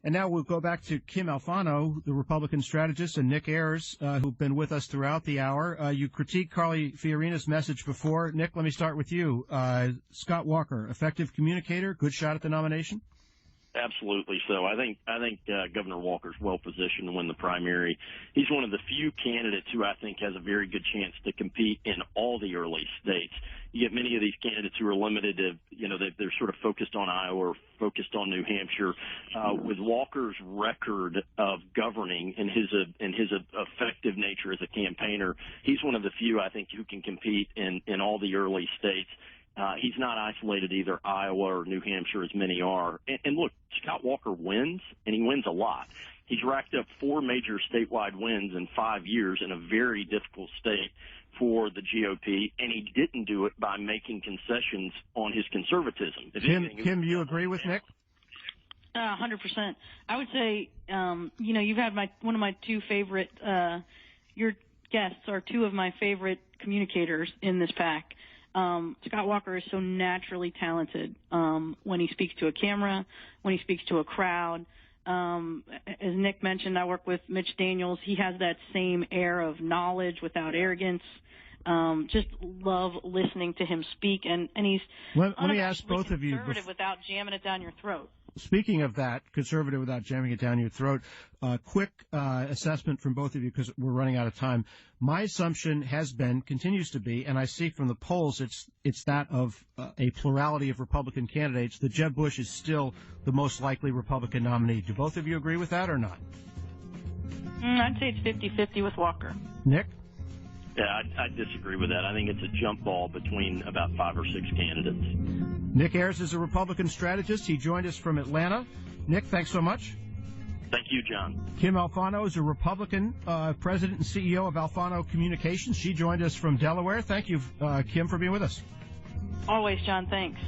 And now we'll go back to Kim Alfano, the Republican strategist, and Nick Ayers, who've been with us throughout the hour. You critiqued Carly Fiorina's message before. Nick, let me start with you. Scott Walker, effective communicator, good shot at the nomination? Absolutely so. I think Governor Walker's well positioned to win the primary. He's one of the few candidates who I think has a very good chance to compete in all the early states. You get many of these candidates who are limited to, they're sort of focused on Iowa or focused on New Hampshire. With Walker's record of governing and his effective nature as a campaigner, he's one of the few, I think, who can compete in all the early states. He's not isolated either Iowa or New Hampshire, as many are. And look, Scott Walker wins, and he wins a lot. He's racked up 4 major statewide wins in 5 years in a very difficult state for the GOP, and he didn't do it by making concessions on his conservatism. Kim, you agree with Nick? 100%. I would say, you've had one of my two favorite, your guests are two of my favorite communicators in this pack. Scott Walker is so naturally talented when he speaks to a camera, when he speaks to a crowd. As Nick mentioned, I work with Mitch Daniels. He has that same air of knowledge without arrogance. Just love listening to him speak, and he's let me ask both of you conservative without jamming it down your throat. Speaking of that, conservative without jamming it down your throat, quick assessment from both of you because we're running out of time. My assumption has been, continues to be, and I see from the polls it's that of a plurality of Republican candidates, that Jeb Bush is still the most likely Republican nominee. Do both of you agree with that or not? I'd say it's 50-50 with Walker. Nick? Yeah, I disagree with that. I think it's a jump ball between about 5 or 6 candidates. Nick Ayers is a Republican strategist. He joined us from Atlanta. Nick, thanks so much. Thank you, John. Kim Alfano is a Republican president and CEO of Alfano Communications. She joined us from Delaware. Thank you, Kim, for being with us. Always, John. Thanks.